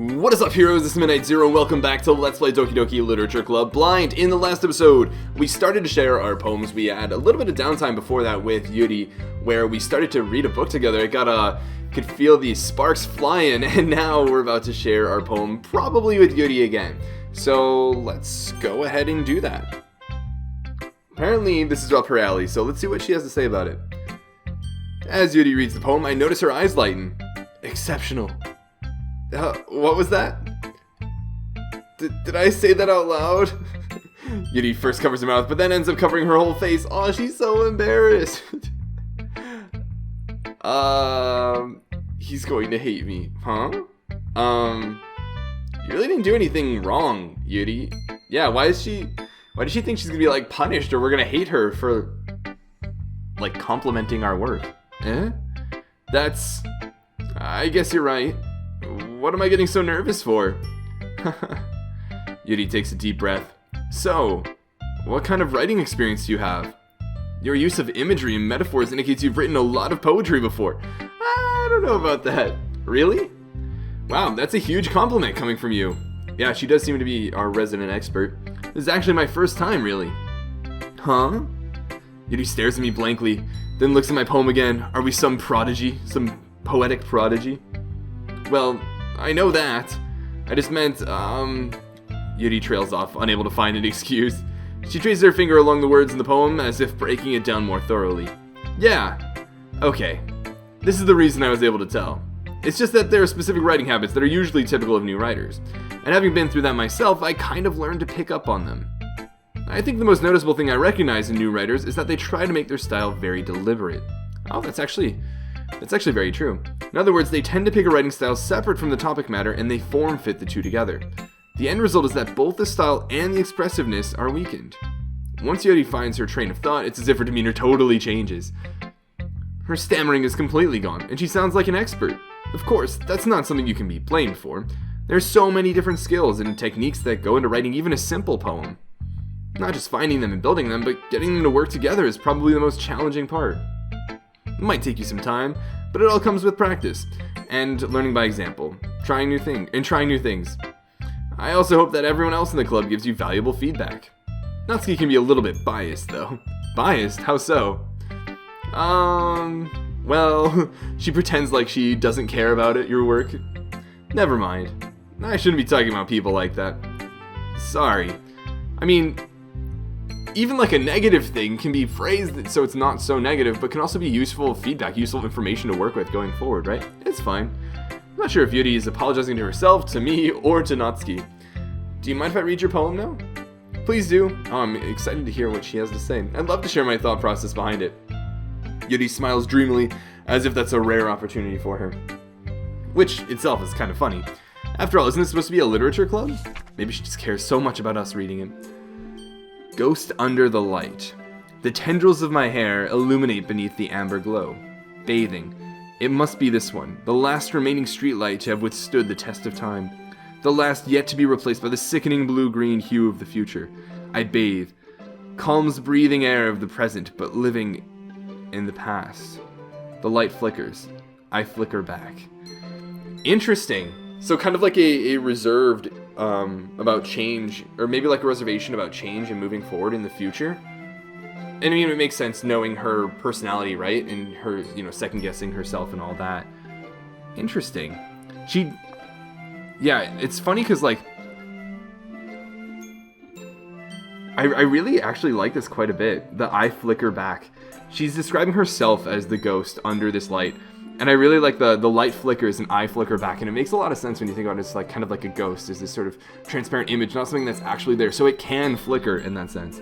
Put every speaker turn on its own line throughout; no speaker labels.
What is up, heroes? This is Midnight Zero, and welcome back to Let's Play Doki Doki Literature Club Blind. In the last episode, we started to share our poems. We had a little bit of downtime before that with Yuri, where we started to read a book together. I could feel the sparks flying, and now we're about to share our poem, probably with Yuri again. So let's go ahead and do that. Apparently, this is up her alley, so let's see what she has to say about it. As Yuri reads the poem, I notice her eyes lighten. Exceptional. What was that? Did I say that out loud? Yuri first covers her mouth, but then ends up covering her whole face. Oh, she's so embarrassed. He's going to hate me. Huh? You really didn't do anything wrong, Yuri. Yeah, why does she think she's gonna be, like, punished, or we're gonna hate her for, like, complimenting our work? I guess you're right. What am I getting so nervous for? Yuri takes a deep breath. So, what kind of writing experience do you have? Your use of imagery and metaphors indicates you've written a lot of poetry before. I don't know about that. Really? Wow, that's a huge compliment coming from you. Yeah, she does seem to be our resident expert. This is actually my first time, really. Huh? Yuri stares at me blankly, then looks at my poem again. Are we some prodigy? Some poetic prodigy? Well, I know that. I just meant, Yuri trails off, unable to find an excuse. She traces her finger along the words in the poem, as if breaking it down more thoroughly. Yeah. Okay. This is the reason I was able to tell. It's just that there are specific writing habits that are usually typical of new writers. And having been through that myself, I kind of learned to pick up on them. I think the most noticeable thing I recognize in new writers is that they try to make their style very deliberate. Oh, that's actually very true. In other words, they tend to pick a writing style separate from the topic matter, and they form fit the two together. The end result is that both the style and the expressiveness are weakened. Once Yuri finds her train of thought, it's as if her demeanor totally changes. Her stammering is completely gone, and she sounds like an expert. Of course, that's not something you can be blamed for. There's so many different skills and techniques that go into writing even a simple poem. Not just finding them and building them, but getting them to work together is probably the most challenging part. It might take you some time, but it all comes with practice and learning by example, trying new things. I also hope that everyone else in the club gives you valuable feedback. Natsuki can be a little bit biased, though. Biased? How so? Well, she pretends like she doesn't care about your work. Never mind. I shouldn't be talking about people like that. Sorry. I mean, even like a negative thing can be phrased so it's not so negative, but can also be useful feedback, useful information to work with going forward, right? It's fine. I'm not sure if Yuri is apologizing to herself, to me, or to Natsuki. Do you mind if I read your poem now? Please do. Oh, I'm excited to hear what she has to say. I'd love to share my thought process behind it. Yuri smiles dreamily, as if that's a rare opportunity for her. Which itself is kind of funny. After all, isn't this supposed to be a literature club? Maybe she just cares so much about us reading it. Ghost under the light. The tendrils of my hair illuminate beneath the amber glow. Bathing. It must be this one, the last remaining streetlight to have withstood the test of time. The last yet to be replaced by the sickening blue-green hue of the future. I bathe. Calms breathing air of the present, but living in the past. The light flickers. I flicker back. Interesting. So kind of like a reserved about change, or maybe like a reservation about change and moving forward in the future. And I mean, it makes sense knowing her personality, right? And her, second guessing herself and all that. Interesting. Yeah, it's funny because, like, I really actually like this quite a bit. The I flicker back. She's describing herself as the ghost under this light. And I really like the light flickers and I flicker back, and it makes a lot of sense when you think about it. It's like kind of like a ghost, is this sort of transparent image, not something that's actually there, so it can flicker in that sense.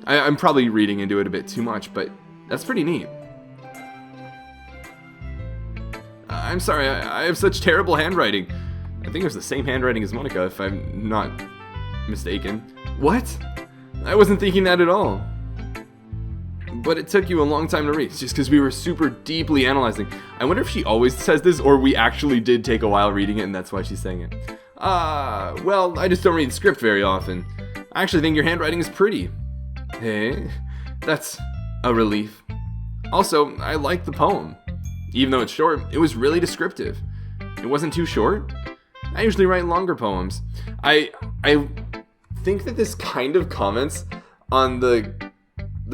I'm probably reading into it a bit too much, but that's pretty neat. I'm sorry, I have such terrible handwriting. I think it was the same handwriting as Monica, if I'm not mistaken. What? I wasn't thinking that at all. But it took you a long time to read, just because we were super deeply analyzing. I wonder if she always says this, or we actually did take a while reading it, and that's why she's saying it. Well, I just don't read script very often. I actually think your handwriting is pretty. Hey, that's a relief. Also, I like the poem. Even though it's short, it was really descriptive. It wasn't too short. I usually write longer poems. I think that this kind of comments on the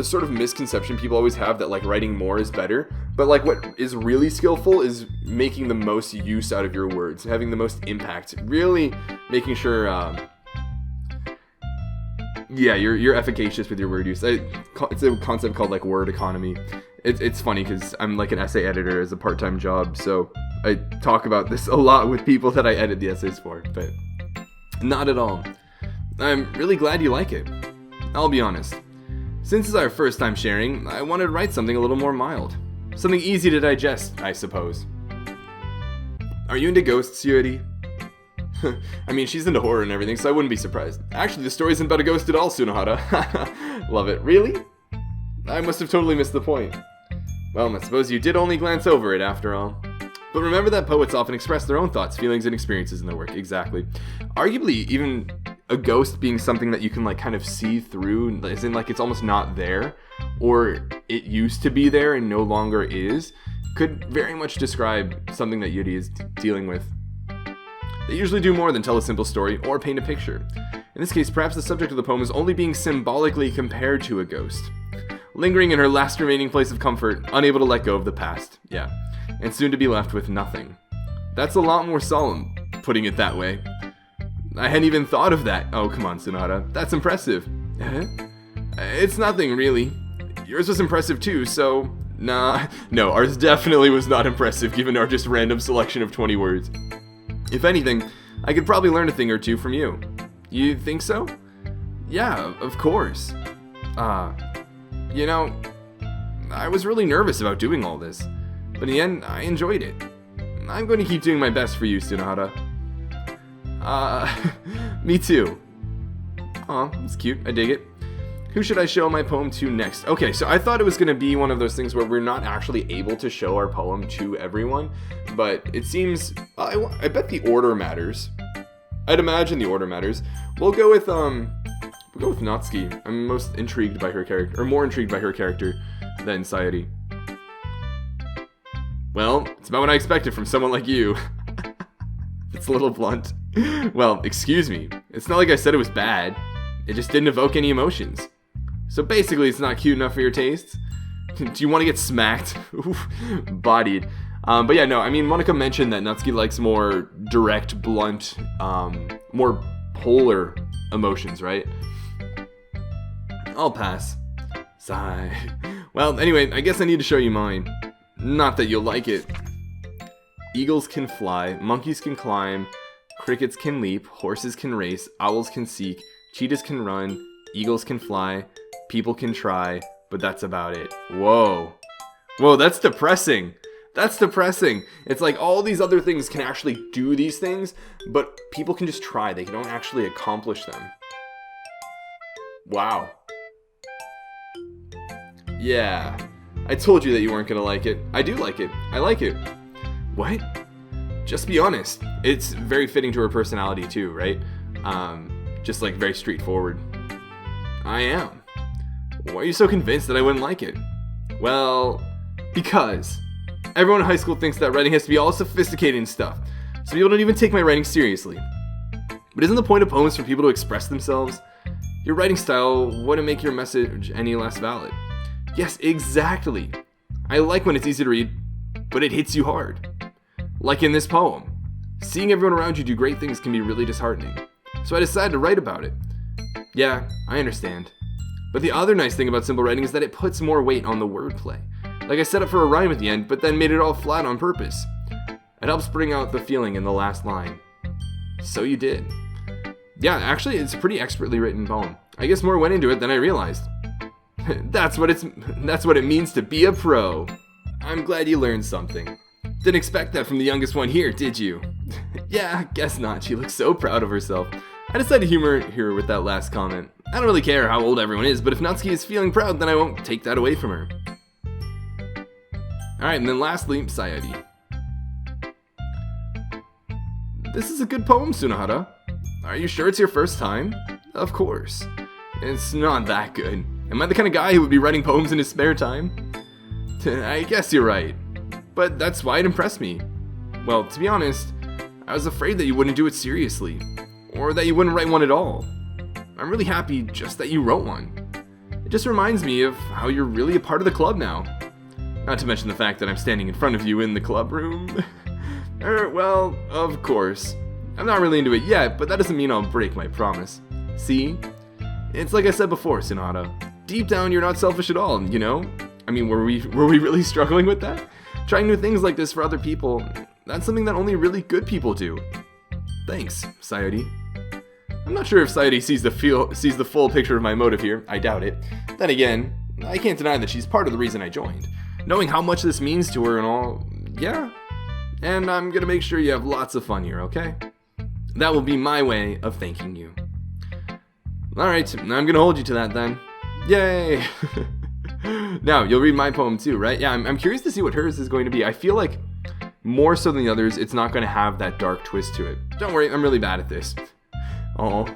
sort of misconception people always have that like writing more is better, but like what is really skillful is making the most use out of your words, having the most impact, really making sure you're efficacious with your word use. It's a concept called like word economy. It's funny because I'm like an essay editor as a part-time job, so I talk about this a lot with people that I edit the essays for, but not at all. I'm really glad you like it. I'll be honest. Since it's our first time sharing, I wanted to write something a little more mild. Something easy to digest, I suppose. Are you into ghosts, Yuri? I mean, she's into horror and everything, so I wouldn't be surprised. Actually, the story isn't about a ghost at all, Tsunohara. Love it. Really? I must have totally missed the point. Well, I suppose you did only glance over it after all. But remember that poets often express their own thoughts, feelings, and experiences in their work. Exactly. Arguably, even a ghost being something that you can like kind of see through, as in like it's almost not there, or it used to be there and no longer is, could very much describe something that Yuri is dealing with. They usually do more than tell a simple story or paint a picture. In this case, perhaps the subject of the poem is only being symbolically compared to a ghost, lingering in her last remaining place of comfort, unable to let go of the past. Yeah. And soon to be left with nothing. That's a lot more solemn, putting it that way. I hadn't even thought of that. Oh, come on, Sonata. That's impressive. It's nothing, really. Yours was impressive too, so... Nah. No, ours definitely was not impressive, given our just random selection of 20 words. If anything, I could probably learn a thing or two from you. You think so? Yeah, of course. You know, I was really nervous about doing all this. But in the end, I enjoyed it. I'm going to keep doing my best for you, Tsunohara. Me too. Aw, that's cute. I dig it. Who should I show my poem to next? Okay, so I thought it was going to be one of those things where we're not actually able to show our poem to everyone, but it seems... I bet the order matters. I'd imagine the order matters. We'll go with Natsuki. I'm most intrigued by her character, or more intrigued by her character than Sayori. Well, it's about what I expected from someone like you. It's a little blunt. Well, excuse me. It's not like I said it was bad. It just didn't evoke any emotions. So basically, it's not cute enough for your tastes. Do you want to get smacked? Oof, bodied. But yeah, no, I mean, Monica mentioned that Natsuki likes more direct, blunt, more polar emotions, right? I'll pass. Sigh. Well, anyway, I guess I need to show you mine. Not that you'll like it. Eagles can fly, monkeys can climb, crickets can leap, horses can race, owls can seek, cheetahs can run, eagles can fly, people can try, but that's about it. Whoa. Whoa, that's depressing. That's depressing. It's like all these other things can actually do these things, but people can just try. They don't actually accomplish them. Wow. Yeah. I told you that you weren't gonna like it. I do like it. I like it. What? Just be honest. It's very fitting to her personality too, right? Just like very straightforward. I am. Why are you so convinced that I wouldn't like it? Well, because everyone in high school thinks that writing has to be all sophisticated and stuff, so people don't even take my writing seriously. But isn't the point of poems for people to express themselves? Your writing style wouldn't make your message any less valid. Yes, exactly. I like when it's easy to read, but it hits you hard. Like in this poem. Seeing everyone around you do great things can be really disheartening. So I decided to write about it. Yeah, I understand. But the other nice thing about simple writing is that it puts more weight on the wordplay. Like I set up for a rhyme at the end, but then made it all flat on purpose. It helps bring out the feeling in the last line. So you did. Yeah, actually, it's a pretty expertly written poem. I guess more went into it than I realized. That's what it means to be a pro. I'm glad you learned something. Didn't expect that from the youngest one here, did you? Yeah, guess not. She looks so proud of herself. I decided to humor her with that last comment. I don't really care how old everyone is, but if Natsuki is feeling proud, then I won't take that away from her. Alright, and then lastly, Sayori. This is a good poem, Tsunohara. Are you sure it's your first time? Of course. It's not that good. Am I the kind of guy who would be writing poems in his spare time? I guess you're right. But that's why it impressed me. Well, to be honest, I was afraid that you wouldn't do it seriously, or that you wouldn't write one at all. I'm really happy just that you wrote one. It just reminds me of how you're really a part of the club now. Not to mention the fact that I'm standing in front of you in the club room. Well, of course. I'm not really into it yet, but that doesn't mean I'll break my promise. See? It's like I said before, Sonata. Deep down, you're not selfish at all, you know? I mean, were we really struggling with that? Trying new things like this for other people, that's something that only really good people do. Thanks, Sayori. I'm not sure if Sayori sees the full picture of my motive here. I doubt it. Then again, I can't deny that she's part of the reason I joined. Knowing how much this means to her and all, yeah. And I'm gonna make sure you have lots of fun here, okay? That will be my way of thanking you. Alright, I'm gonna hold you to that then. Yay! Now, you'll read my poem too, right? Yeah, I'm curious to see what hers is going to be. I feel like, more so than the others, it's not going to have that dark twist to it. Don't worry, I'm really bad at this. Oh,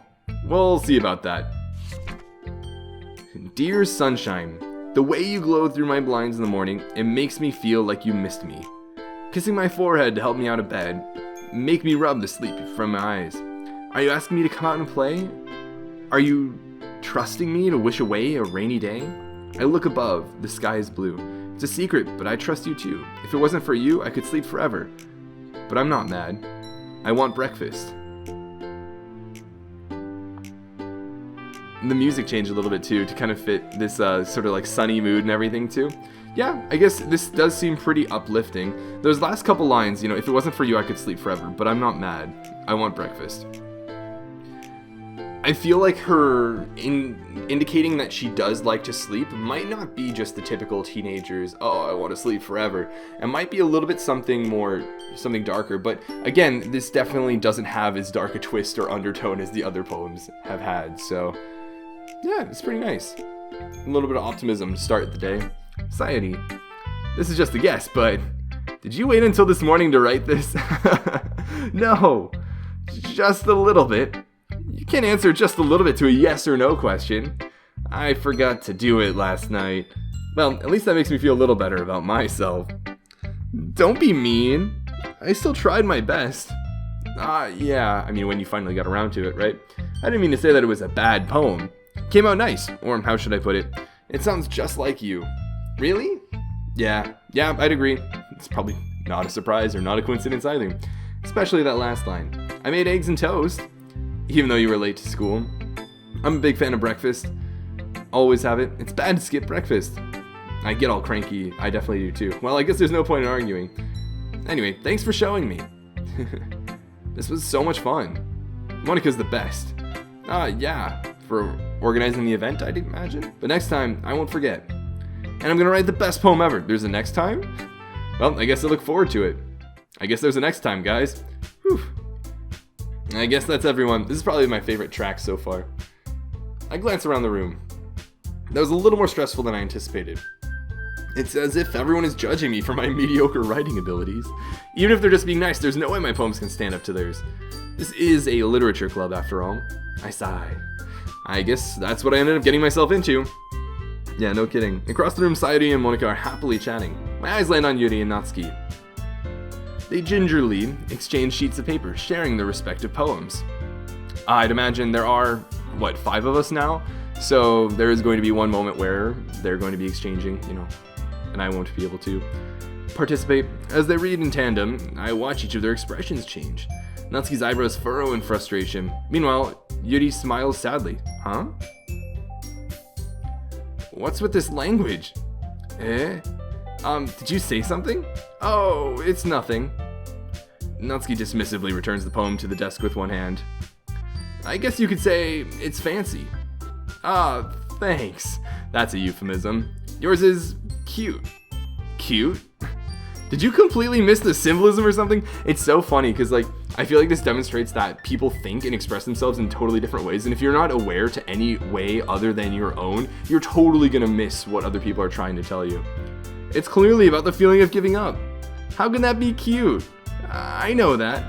we'll see about that. Dear sunshine, the way you glow through my blinds in the morning, it makes me feel like you missed me. Kissing my forehead to help me out of bed, make me rub the sleep from my eyes. Are you asking me to come out and play? Are you trusting me to wish away a rainy day? I look above, the sky is blue. It's a secret, but I trust you too. If it wasn't for you, I could sleep forever. But I'm not mad. I want breakfast. And the music changed a little bit too, to kind of fit this sort of like sunny mood and everything too. Yeah, I guess this does seem pretty uplifting. Those last couple lines, you know, if it wasn't for you, I could sleep forever, but I'm not mad. I want breakfast. I feel like her indicating that she does like to sleep might not be just the typical teenagers, oh, I want to sleep forever. It might be a little bit something darker, but again, this definitely doesn't have as dark a twist or undertone as the other poems have had, so yeah, it's pretty nice. A little bit of optimism to start the day. Sayori, this is just a guess, but did you wait until this morning to write this? No, just a little bit. You can't answer just a little bit to a yes or no question. I forgot to do it last night. Well, at least that makes me feel a little better about myself. Don't be mean. I still tried my best. Yeah, I mean when you finally got around to it, right? I didn't mean to say that it was a bad poem. Came out nice, or how should I put it? It sounds just like you. Really? Yeah, I'd agree. It's probably not a surprise or not a coincidence either. Especially that last line. I made eggs and toast. Even though you were late to school. I'm a big fan of breakfast. Always have it. It's bad to skip breakfast. I get all cranky. I definitely do too. Well, I guess there's no point in arguing. Anyway, thanks for showing me. This was so much fun. Monica's the best. Yeah, for organizing the event, I'd imagine. But next time, I won't forget. And I'm gonna write the best poem ever. There's a next time? Well, I guess I look forward to it. I guess there's a next time, guys. Whew. I guess that's everyone. This is probably my favorite track so far. I glance around the room. That was a little more stressful than I anticipated. It's as if everyone is judging me for my mediocre writing abilities. Even if they're just being nice, there's no way my poems can stand up to theirs. This is a literature club after all. I sigh. I guess that's what I ended up getting myself into. Yeah, no kidding. Across the room, Sayori and Monica are happily chatting. My eyes land on Yuri and Natsuki. They gingerly exchange sheets of paper, sharing their respective poems. I'd imagine there are, 5 of us now? So there is going to be one moment where they're going to be exchanging, and I won't be able to participate. As they read in tandem, I watch each of their expressions change. Natsuki's eyebrows furrow in frustration. Meanwhile, Yuri smiles sadly. Huh? What's with this language? Did you say something? Oh, it's nothing. Natsuki dismissively returns the poem to the desk with one hand. I guess you could say it's fancy. Thanks. That's a euphemism. Yours is cute. Cute? Did you completely miss the symbolism or something? It's so funny because, I feel like this demonstrates that people think and express themselves in totally different ways, and if you're not aware to any way other than your own, you're totally gonna miss what other people are trying to tell you. It's clearly about the feeling of giving up. How can that be cute? I know that.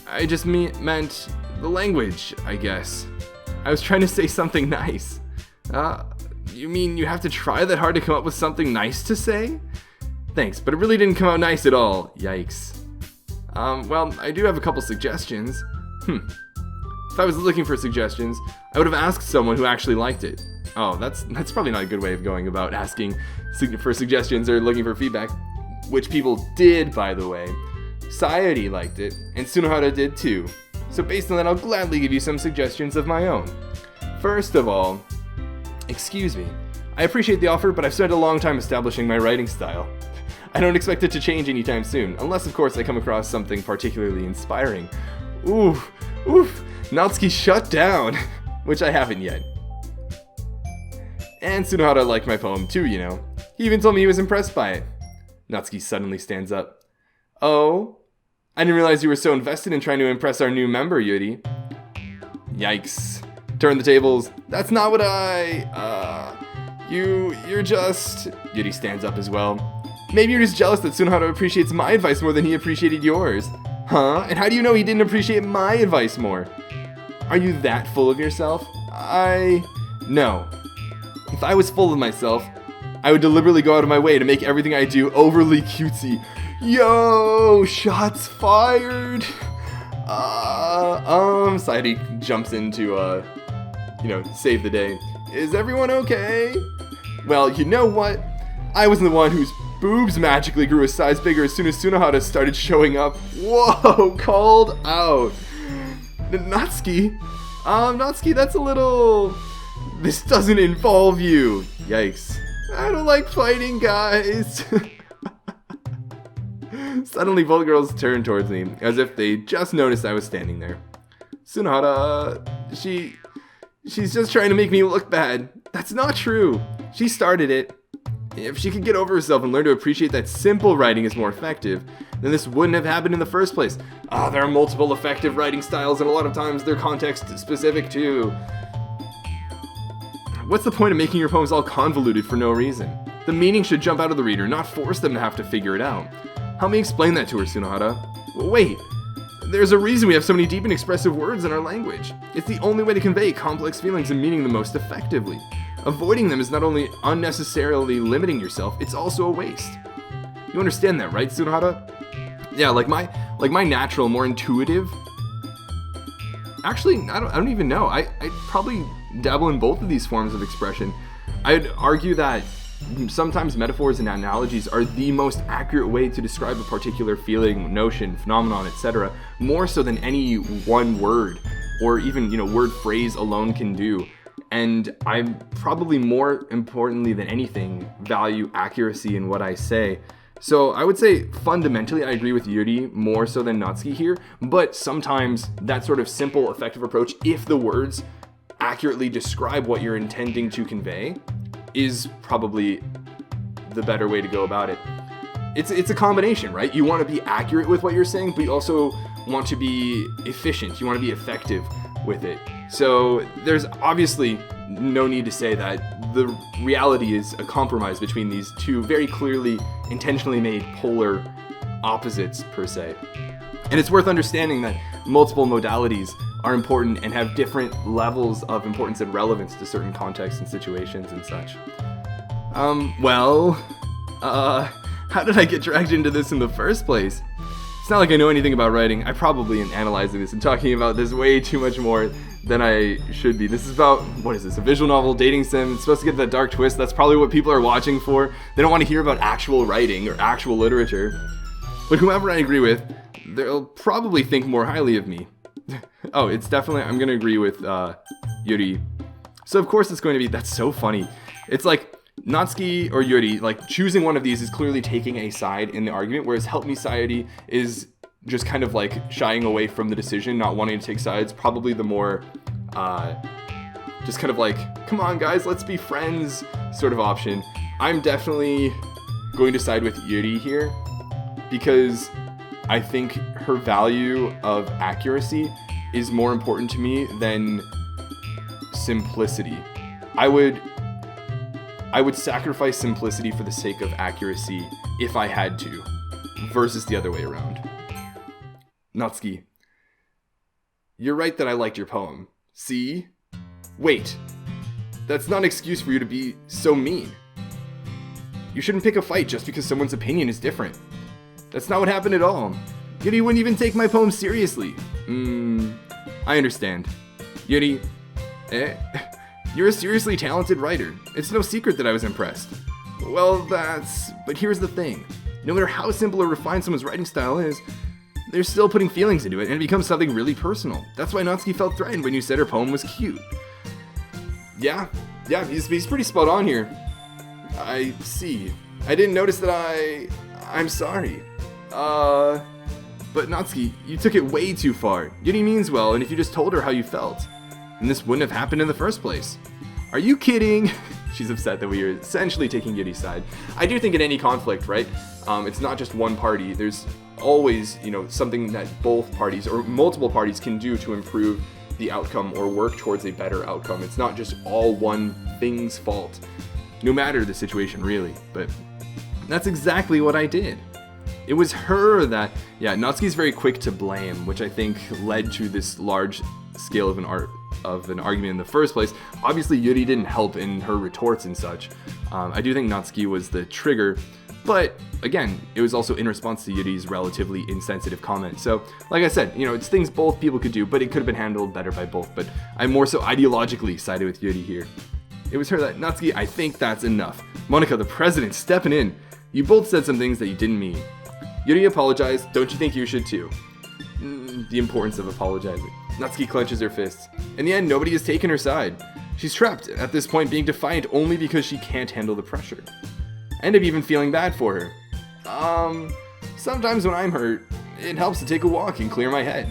I just meant the language, I guess. I was trying to say something nice. You mean you have to try that hard to come up with something nice to say? Thanks, but it really didn't come out nice at all. Yikes. Well, I do have a couple suggestions. If I was looking for suggestions, I would have asked someone who actually liked it. Oh, that's probably not a good way of going about asking for suggestions or looking for feedback. Which people did, by the way. Sayori liked it, and Tsunohara did too. So based on that, I'll gladly give you some suggestions of my own. First of all, excuse me. I appreciate the offer, but I've spent a long time establishing my writing style. I don't expect it to change anytime soon, unless of course I come across something particularly inspiring. Oof. Natsuki shut down, which I haven't yet. And Tsunohara liked my poem too, you know. He even told me he was impressed by it. Natsuki suddenly stands up. Oh? I didn't realize you were so invested in trying to impress our new member, Yuri. Yikes. Turn the tables. That's not what You're just... Yuri stands up as well. Maybe you're just jealous that Tsunohara appreciates my advice more than he appreciated yours. Huh? And how do you know he didn't appreciate my advice more? Are you that full of yourself? No. If I was full of myself, I would deliberately go out of my way to make everything I do overly cutesy. Yo, shots fired. Sayori jumps in to, save the day. Is everyone okay? Well, you know what? I was the one whose boobs magically grew a size bigger as soon as Tsunohara started showing up. Whoa, called out. Natsuki? Natsuki, that's a little... This doesn't involve you. Yikes. I don't like fighting, guys. Suddenly, both girls turned towards me, as if they just noticed I was standing there. Tsunohara, she's just trying to make me look bad. That's not true. She started it. If she could get over herself and learn to appreciate that simple writing is more effective, then this wouldn't have happened in the first place. There are multiple effective writing styles, and a lot of times they're context specific too. What's the point of making your poems all convoluted for no reason? The meaning should jump out of the reader, not force them to have to figure it out. Help me explain that to her, Tsunohara. Wait, there's a reason we have so many deep and expressive words in our language. It's the only way to convey complex feelings and meaning the most effectively. Avoiding them is not only unnecessarily limiting yourself, it's also a waste. You understand that, right, Tsunohara? Yeah, like my natural, more intuitive... Actually, I don't even know. I probably dabble in both of these forms of expression. I'd argue that sometimes metaphors and analogies are the most accurate way to describe a particular feeling, notion, phenomenon, etc., more so than any one word or even, word phrase alone can do. And I probably more importantly than anything value accuracy in what I say. So I would say fundamentally I agree with Yuri more so than Natsuki here, but sometimes that sort of simple, effective approach, if the words accurately describe what you're intending to convey, is probably the better way to go about it. It's a combination, right? You want to be accurate with what you're saying, but you also want to be efficient. You want to be effective with it. So there's obviously no need to say that the reality is a compromise between these two very clearly intentionally made polar opposites per se. And it's worth understanding that multiple modalities are important and have different levels of importance and relevance to certain contexts and situations and such. How did I get dragged into this in the first place? It's not like I know anything about writing. I probably am analyzing this and talking about this way too much more than I should be. This is about, what is this, a visual novel, dating sim. It's supposed to get that dark twist. That's probably what people are watching for. They don't want to hear about actual writing or actual literature. But whomever I agree with, they'll probably think more highly of me. Oh, it's definitely, I'm going to agree with Yuri. So of course it's going to be, that's so funny. It's like Natsuki or Yuri, like choosing one of these is clearly taking a side in the argument, whereas Help Me Sayori is just kind of like shying away from the decision, not wanting to take sides, probably the more just kind of like, come on guys, let's be friends sort of option. I'm definitely going to side with Yuri here because I think her value of accuracy is more important to me than simplicity. I would sacrifice simplicity for the sake of accuracy if I had to, versus the other way around. Natsuki, you're right that I liked your poem. See? Wait, that's not an excuse for you to be so mean. You shouldn't pick a fight just because someone's opinion is different. That's not what happened at all. Yuri wouldn't even take my poem seriously. I understand. Yuri, you're a seriously talented writer. It's no secret that I was impressed. Well, but here's the thing. No matter how simple or refined someone's writing style is, they're still putting feelings into it, and it becomes something really personal. That's why Natsuki felt threatened when you said her poem was cute. Yeah, he's pretty spot on here. I see. I didn't notice that I'm sorry. But Natsuki, you took it way too far. Yuri means well, and if you just told her how you felt, then this wouldn't have happened in the first place. Are you kidding? She's upset that we are essentially taking Yuri's side. I do think in any conflict, right, it's not just one party. There's always, something that both parties or multiple parties can do to improve the outcome or work towards a better outcome. It's not just all one thing's fault, no matter the situation, really. But that's exactly what I did. It was her that, Natsuki's very quick to blame, which I think led to this large scale of an argument in the first place. Obviously, Yuri didn't help in her retorts and such. I do think Natsuki was the trigger, but again, it was also in response to Yuri's relatively insensitive comment. So, like I said, it's things both people could do, but it could have been handled better by both. But I'm more so ideologically sided with Yuri here. It was her that, Natsuki, I think that's enough. Monica, the president, stepping in. You both said some things that you didn't mean. Yuri apologized. Don't you think you should too? The importance of apologizing. Natsuki clenches her fists. In the end, nobody has taken her side. She's trapped at this point, being defiant only because she can't handle the pressure. I end up even feeling bad for her. Sometimes when I'm hurt, it helps to take a walk and clear my head.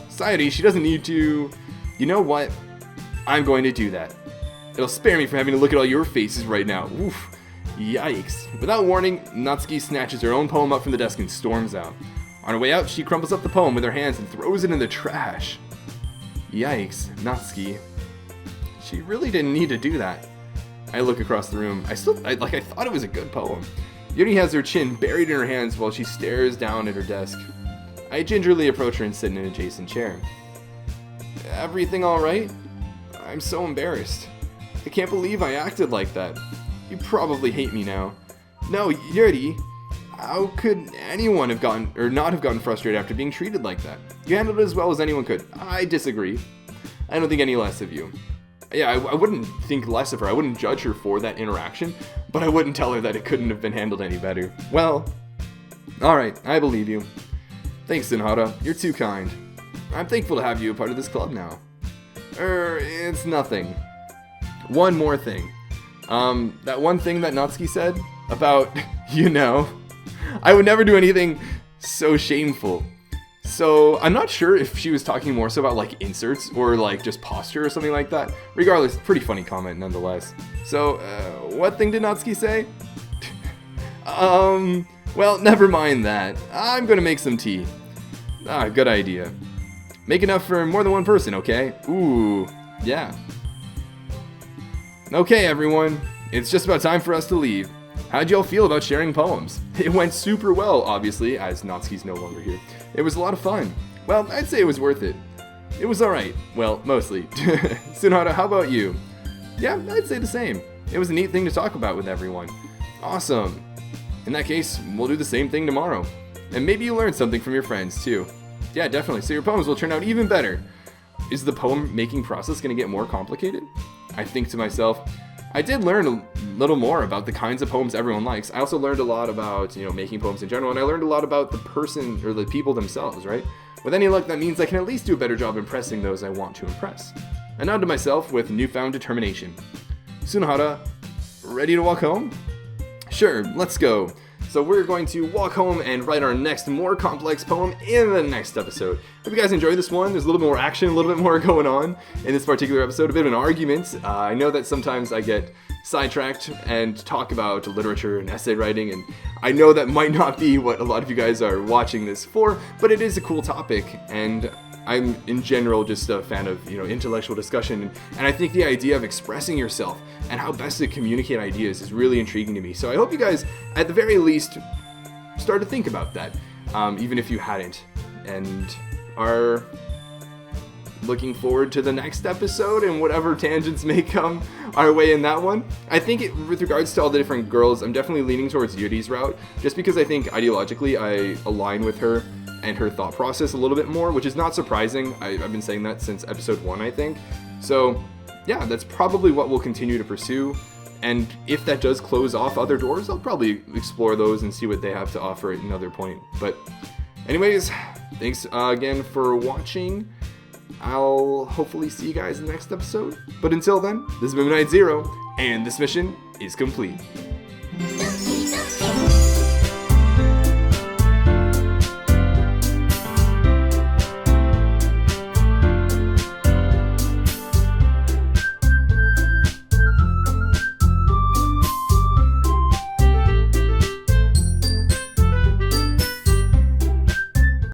Sayori, she doesn't need to... You know what? I'm going to do that. It'll spare me from having to look at all your faces right now. Oof. Yikes. Without warning, Natsuki snatches her own poem up from the desk and storms out. On her way out, she crumples up the poem with her hands and throws it in the trash. Yikes, Natsuki. She really didn't need to do that. I look across the room. I thought it was a good poem. Yuri has her chin buried in her hands while she stares down at her desk. I gingerly approach her and sit in an adjacent chair. Everything alright? I'm so embarrassed. I can't believe I acted like that. You probably hate me now. No, Yuri, how could anyone have not have gotten frustrated after being treated like that? You handled it as well as anyone could. I disagree. I don't think any less of you. Yeah, I wouldn't think less of her. I wouldn't judge her for that interaction, but I wouldn't tell her that it couldn't have been handled any better. Well, alright, I believe you. Thanks, Sunhara. You're too kind. I'm thankful to have you a part of this club now. It's nothing. One more thing. That one thing that Natsuki said about, I would never do anything so shameful. So, I'm not sure if she was talking more so about, inserts or, just posture or something like that. Regardless, pretty funny comment nonetheless. So, what thing did Natsuki say? Well, never mind that. I'm gonna make some tea. Good idea. Make enough for more than one person, okay? Ooh, yeah. Okay, everyone. It's just about time for us to leave. How'd y'all feel about sharing poems? It went super well, obviously, as Natsuki's no longer here. It was a lot of fun. Well, I'd say it was worth it. It was alright. Well, mostly. Sunhara, how about you? Yeah, I'd say the same. It was a neat thing to talk about with everyone. Awesome. In that case, we'll do the same thing tomorrow. And maybe you learned something from your friends, too. Yeah, definitely. So your poems will turn out even better. Is the poem making process going to get more complicated? I think to myself, I did learn a little more about the kinds of poems everyone likes. I also learned a lot about, making poems in general, and I learned a lot about the person or the people themselves, right? With any luck, that means I can at least do a better job impressing those I want to impress. I nod to myself with newfound determination. Sunhara, ready to walk home? Sure, let's go. So we're going to walk home and write our next more complex poem in the next episode. Hope you guys enjoyed this one. There's a little bit more action, a little bit more going on in this particular episode. A bit of an argument. I know that sometimes I get sidetracked and talk about literature and essay writing, and I know that might not be what a lot of you guys are watching this for, but it is a cool topic, and I'm in general just a fan of intellectual discussion, and I think the idea of expressing yourself and how best to communicate ideas is really intriguing to me. So I hope you guys, at the very least, start to think about that, even if you hadn't, and are looking forward to the next episode and whatever tangents may come our way in that one. I think with regards to all the different girls, I'm definitely leaning towards Yuri's route, just because I think ideologically I align with her and her thought process a little bit more, which is not surprising. I've been saying that since episode 1, I think. So yeah, that's probably what we'll continue to pursue. And if that does close off other doors, I'll probably explore those and see what they have to offer at another point. But anyways, thanks again for watching. I'll hopefully see you guys in the next episode. But until then, this has been Night Zero, and this mission is complete.